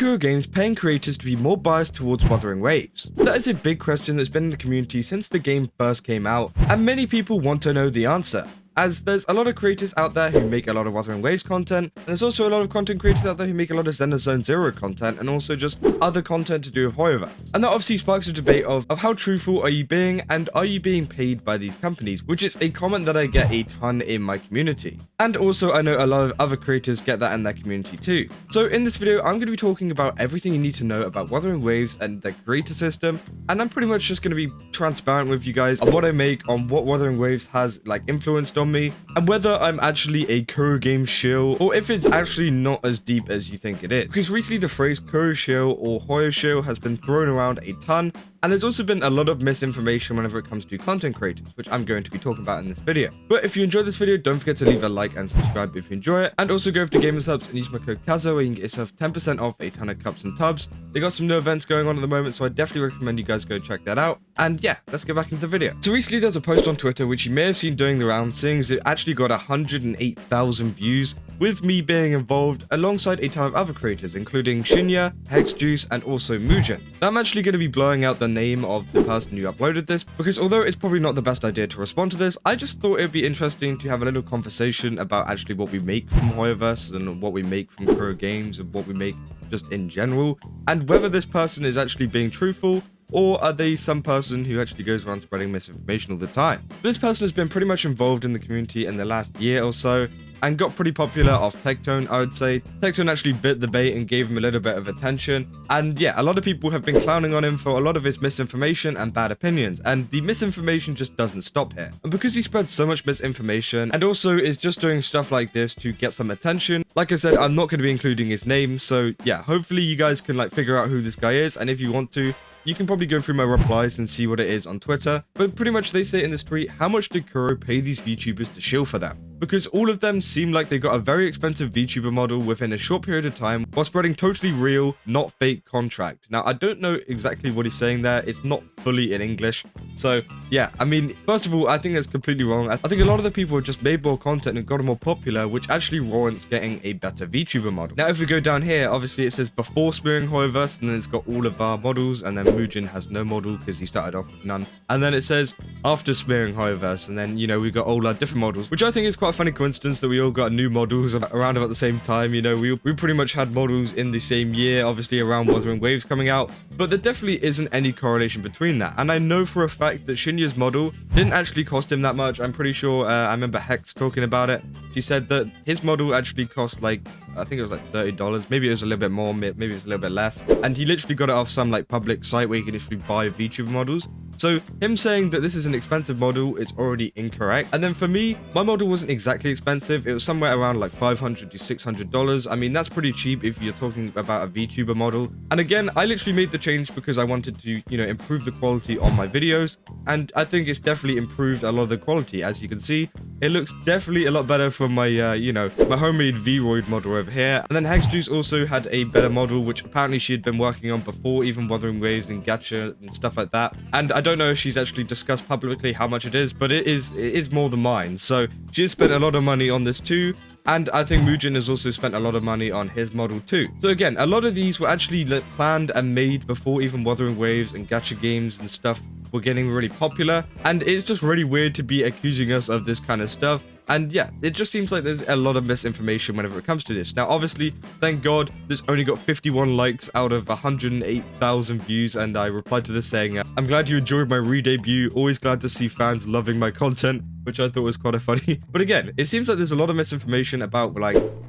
Kuro Games paying creators to be more biased towards Wuthering Waves? That is a big question that's been in the community since the game first came out, and many people want to know the answer, as there's a lot of creators out there who make a lot of Wuthering Waves content, and there's also a lot of content creators out there who make a lot of Zenless Zone Zero content, and also just other content to do with Hoyoverse. And that obviously sparks a debate of how truthful are you being, and are you being paid by these companies, which is a comment that I get a ton in my community. And also I know a lot of other creators get that in their community too. So in this video, I'm going to be talking about everything you need to know about Wuthering Waves and their creator system, and I'm pretty much just going to be transparent with you guys on what I make, on what Wuthering Waves has influenced on me, and whether I'm actually a Kuro Games shill, or if it's actually not as deep as you think it is. Because recently the phrase Kuro shill or Hoyo shill has been thrown around a ton, and there's also been a lot of misinformation whenever it comes to content creators, which I'm going to be talking about in this video. But if you enjoyed this video, don't forget to leave a like and subscribe if you enjoy it, and also go over to Gamer Subs and use my code KAZO where you can get yourself 10% off a ton of cups and tubs. They got some new events going on at the moment, so I definitely recommend you guys go check that out. And yeah, let's get back into the video. So recently there's a post on Twitter which you may have seen doing the round, seeing as it actually got 108,000 views, with me being involved alongside a ton of other creators, including Shinya, Hexjuice, and also Mugen. Now I'm actually going to be blowing out the name of the person who uploaded this, because although it's probably not the best idea to respond to this, I just thought it'd be interesting to have a little conversation about actually what we make from Hoyoverse and what we make from Kuro Games and what we make just in general, and whether this person is actually being truthful, or are they some person who actually goes around spreading misinformation all the time. This person has been pretty much involved in the community in the last year or so, and got pretty popular off Tectone, I would say. Tectone actually bit the bait and gave him a little bit of attention. And yeah, a lot of people have been clowning on him for a lot of his misinformation and bad opinions. And the misinformation just doesn't stop here. And because he spreads so much misinformation and also is just doing stuff like this to get some attention, like I said, I'm not going to be including his name. So yeah, hopefully you guys can figure out who this guy is. And if you want to, you can probably go through my replies and see what it is on Twitter. But pretty much they say in this tweet, how much did Kuro pay these VTubers to shill for them? Because all of them seem like they got a very expensive VTuber model within a short period of time while spreading totally real, not fake contract. Now, I don't know exactly what he's saying there. It's not fully in English. So yeah, I mean, first of all, I think that's completely wrong. I think a lot of the people have just made more content and got more popular, which actually warrants getting a better VTuber model. Now, if we go down here, obviously it says before smearing Hoyoverse, and then it's got all of our models, and then Mugen has no model because he started off with none. And then it says after smearing Hoyoverse, and then, we got all our different models, which I think is quite a funny coincidence that we all got new models around about the same time. We pretty much had models in the same year, obviously around Wuthering Waves coming out, but there definitely isn't any correlation between that. And I know for a fact that Shinya's model didn't actually cost him that much. I'm pretty sure, I remember Hex talking about it. She said that his model actually cost I think it was $30. Maybe it was a little bit more, maybe it was a little bit less. And he literally got it off some public site where you can literally buy VTuber models. So him saying that this is an expensive model is already incorrect. And then for me, my model wasn't exactly expensive. It was somewhere around $500 to $600. I mean, that's pretty cheap if you're talking about a VTuber model. And again, I literally made the change because I wanted to, improve the quality on my videos. And I think it's definitely improved a lot of the quality. As you can see, it looks definitely a lot better from my, my homemade V-Roid model over here. And then Hexjuice also had a better model, which apparently she had been working on before even Wuthering Waves and Gacha and stuff like that. And I don't know if she's actually discussed publicly how much it is, but it is more than mine. So she has spent a lot of money on this too. And I think Mugen has also spent a lot of money on his model too. So again, a lot of these were actually planned and made before even Wuthering Waves and Gacha Games and stuff were getting really popular. And it's just really weird to be accusing us of this kind of stuff. And yeah, it just seems like there's a lot of misinformation whenever it comes to this. Now, obviously, thank God, this only got 51 likes out of 108,000 views. And I replied to this saying, I'm glad you enjoyed my re-debut. Always glad to see fans loving my content, which I thought was quite funny. But again, it seems like there's a lot of misinformation about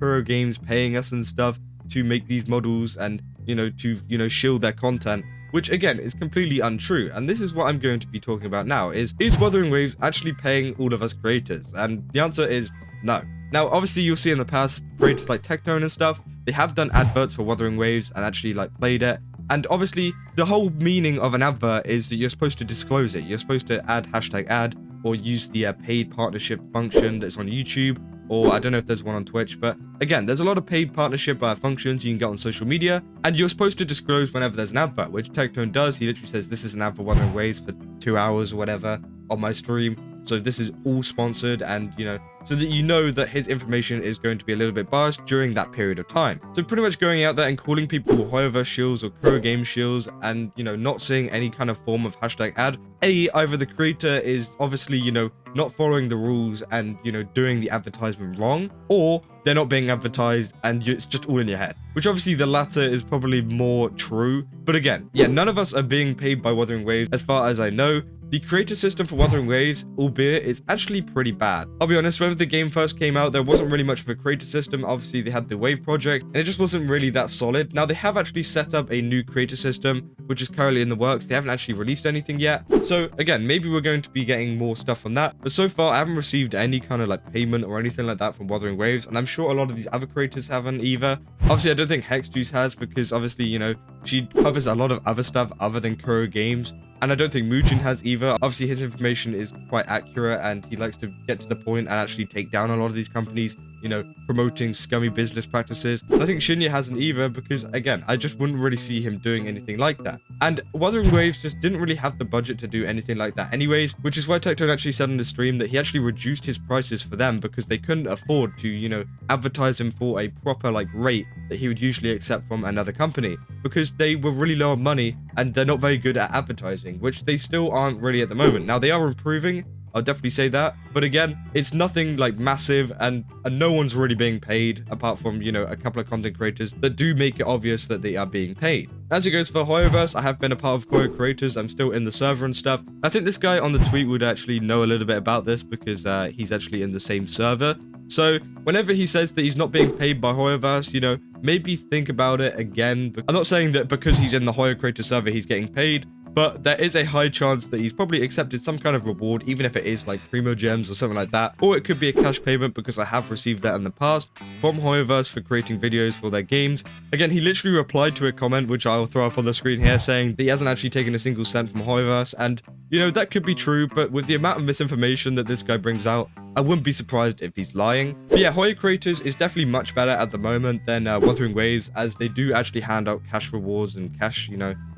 Kuro Games paying us and stuff to make these models and, to, shill their content, which again is completely untrue. And this is what I'm going to be talking about now, is Wuthering Waves actually paying all of us creators? And the answer is no. Now, obviously, you'll see in the past, creators like Tectone and stuff, they have done adverts for Wuthering Waves and actually played it. And obviously, the whole meaning of an advert is that you're supposed to disclose it. You're supposed to add #ad or use the paid partnership function that's on YouTube, or I don't know if there's one on Twitch, but again, there's a lot of paid partnership functions you can get on social media, and you're supposed to disclose whenever there's an advert, which Tectone does. He literally says, this is an ad for Wuthering Waves for 2 hours or whatever on my stream. So this is all sponsored, and so that you know that his information is going to be a little bit biased during that period of time. So pretty much going out there and calling people Hoyoverse shills or Kuro Games shills, and not seeing any kind of form of hashtag ad. Either the creator is obviously not following the rules and doing the advertisement wrong, or they're not being advertised and it's just all in your head, which obviously the latter is probably more true. But again, yeah, none of us are being paid by Wuthering Waves as far as I know. The creator system for Wuthering Waves, albeit, is actually pretty bad. I'll be honest, when the game first came out, there wasn't really much of a creator system. Obviously, they had the Wave project, and it just wasn't really that solid. Now, they have actually set up a new creator system, which is currently in the works. They haven't actually released anything yet. So, again, maybe we're going to be getting more stuff from that. But so far, I haven't received any kind of like payment or anything like that from Wuthering Waves, and I'm sure a lot of these other creators haven't either. Obviously, I don't think Hexjuice has, because obviously, she covers a lot of other stuff other than Kuro Games. And I don't think Mujin has either. Obviously, his information is quite accurate, and he likes to get to the point and actually take down a lot of these companies, promoting scummy business practices. And I think Shinya hasn't either, because again, I just wouldn't really see him doing anything like that. And Wuthering Waves just didn't really have the budget to do anything like that anyways, which is why Tectone actually said in the stream that he actually reduced his prices for them because they couldn't afford to, advertise him for a proper rate that he would usually accept from another company, because they were really low on money and they're not very good at advertising, which they still aren't really at the moment. Now, they are improving, I'll definitely say that, but again, it's nothing massive, and no one's really being paid apart from a couple of content creators that do make it obvious that they are being paid. As it goes for Hoyoverse, I have been a part of Kuro Creators. I'm still in the server and stuff. I think this guy on the tweet would actually know a little bit about this, because he's actually in the same server. So whenever he says that he's not being paid by Hoyoverse, maybe think about it again. I'm not saying that because he's in the Hoyo Creator server he's getting paid, but there is a high chance that he's probably accepted some kind of reward, even if it is Primo Gems or something like that. Or it could be a cash payment, because I have received that in the past from Hoyoverse for creating videos for their games. Again, he literally replied to a comment, which I'll throw up on the screen here, saying that he hasn't actually taken a single cent from Hoyoverse. And, that could be true, but with the amount of misinformation that this guy brings out, I wouldn't be surprised if he's lying. But yeah, Hoyo Creators is definitely much better at the moment than Wuthering Waves, as they do actually hand out cash rewards and cash,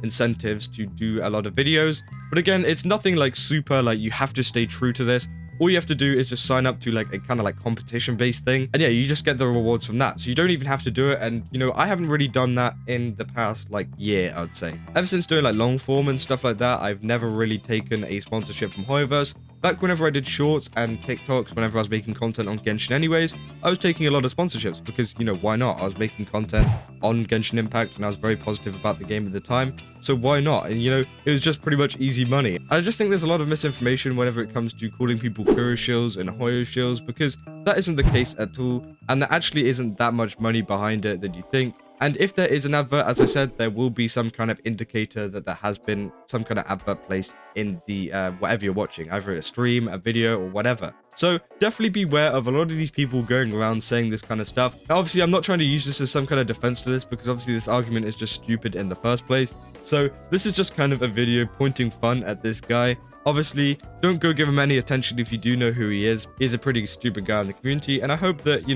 incentives to do a lot of videos. But again, it's nothing super you have to stay true to this. All you have to do is just sign up to a kind of competition-based thing. And yeah, you just get the rewards from that. So you don't even have to do it. And, I haven't really done that in the past, year, I'd say. Ever since doing, long form and stuff like that, I've never really taken a sponsorship from Hoyoverse. Back whenever I did shorts and TikToks, whenever I was making content on Genshin anyways, I was taking a lot of sponsorships because, why not? I was making content on Genshin Impact and I was very positive about the game at the time. So why not? And, it was just pretty much easy money. I just think there's a lot of misinformation whenever it comes to calling people Kuro shills and Hoyo shills, because that isn't the case at all. And there actually isn't that much money behind it that you think. And if there is an advert, as I said, there will be some kind of indicator that there has been some kind of advert placed in the whatever you're watching, either a stream, a video, or whatever. So definitely beware of a lot of these people going around saying this kind of stuff. Now, obviously, I'm not trying to use this as some kind of defense to this, because obviously this argument is just stupid in the first place. So this is just kind of a video pointing fun at this guy. Obviously, don't go give him any attention if you do know who he is. He's a pretty stupid guy in the community, and I hope that,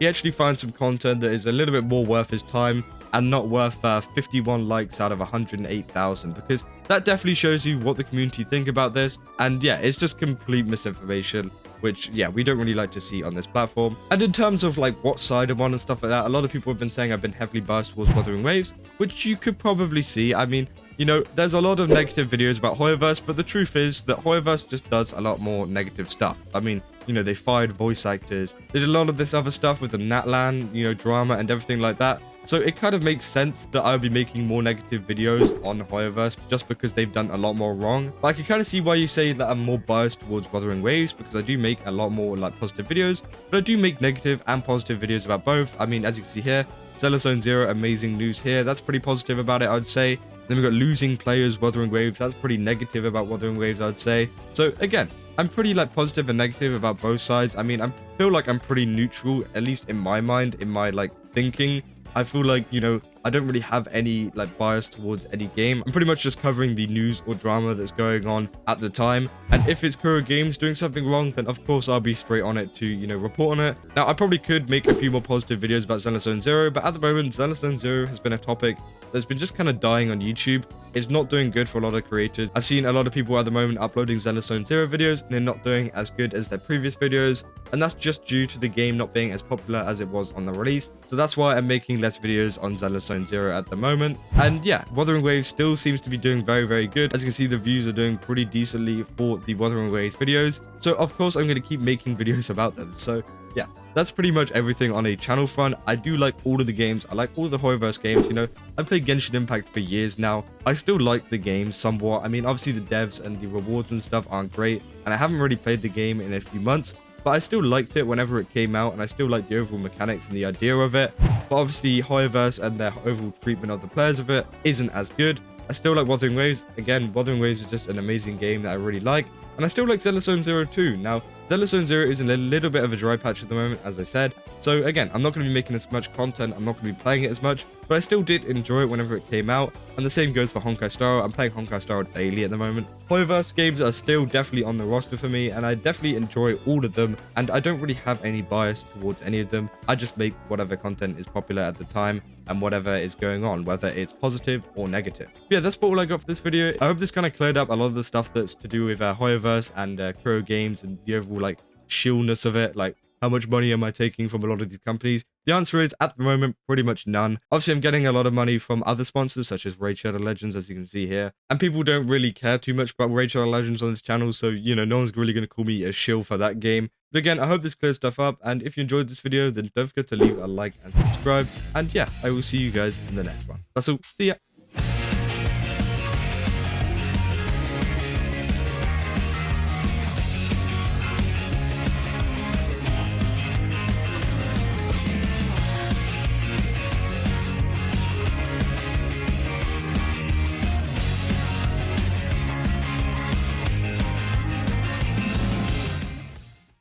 he actually finds some content that is a little bit more worth his time and not worth 51 likes out of 108,000, because that definitely shows you what the community think about this. And yeah, it's just complete misinformation, which, yeah, we don't really like to see on this platform. And in terms of what side I'm on and stuff like that, a lot of people have been saying I've been heavily biased towards Wuthering Waves, which you could probably see. I mean, there's a lot of negative videos about Hoyoverse, but the truth is that Hoyoverse just does a lot more negative stuff. I mean, they fired voice actors. They did a lot of this other stuff with the Natlan, drama and everything like that. So it kind of makes sense that I'll be making more negative videos on Hoyoverse just because they've done a lot more wrong. But I can kind of see why you say that I'm more biased towards Wuthering Waves, because I do make a lot more positive videos, but I do make negative and positive videos about both. I mean, as you can see here, Zenless Zone Zero, amazing news here. That's pretty positive about it, I'd say. Then we've got losing players, Wuthering Waves. That's pretty negative about Wuthering Waves, I'd say. So again, I'm pretty positive and negative about both sides. I mean, I feel like I'm pretty neutral, at least in my mind, in my thinking. I feel like, I don't really have any bias towards any game. I'm pretty much just covering the news or drama that's going on at the time. And if it's Kuro Games doing something wrong, then of course I'll be straight on it to, report on it. Now, I probably could make a few more positive videos about Zenless Zone Zero, but at the moment, Zenless Zone Zero has been a topic that's been just kind of dying on YouTube. It's not doing good for a lot of creators. I've seen a lot of people at the moment uploading Zenless Zone Zero videos and they're not doing as good as their previous videos. And that's just due to the game not being as popular as it was on the release. So that's why I'm making less videos on Zenless Zone Zero at the moment. And yeah, Wuthering Waves still seems to be doing very, very good. As you can see, the views are doing pretty decently for the Wuthering Waves videos. So of course, I'm going to keep making videos about them. So yeah, that's pretty much everything on a channel front. I do like all of the games. I like all of the Horrorverse games. You know, I've played Genshin Impact for years now. I still like the game somewhat. I mean, obviously the devs and the rewards and stuff aren't great, and I haven't really played the game in a few months, but I still liked it whenever it came out, and I still like the overall mechanics and the idea of it. But obviously Horrorverse and their overall treatment of the players of it isn't as good. I still like Wuthering Waves. Again, Wuthering Waves is just an amazing game that I really like. And I still like Zenless Zone Zero too. Now, Zenless Zone Zero is in a little bit of a dry patch at the moment, as I said. So again, I'm not going to be making as much content. I'm not going to be playing it as much. But I still did enjoy it whenever it came out. And the same goes for Honkai Star. I'm playing Honkai Star daily at the moment. Horrorverse games are still definitely on the roster for me. And I definitely enjoy all of them. And I don't really have any bias towards any of them. I just make whatever content is popular at the time and whatever is going on, whether it's positive or negative. But yeah, that's all I got for this video. I hope this kind of cleared up a lot of the stuff that's to do with Horrorverse and Kuro Games and the overall like chillness of it. Like, how much money am I taking from a lot of these companies? The answer is, at the moment, pretty much none. Obviously, I'm getting a lot of money from other sponsors, such as Raid Shadow Legends, as you can see here. And people don't really care too much about Raid Shadow Legends on this channel, so, you know, no one's really going to call me a shill for that game. But again, I hope this clears stuff up, and if you enjoyed this video, then don't forget to leave a like and subscribe. And yeah, I will see you guys in the next one. That's all. See ya.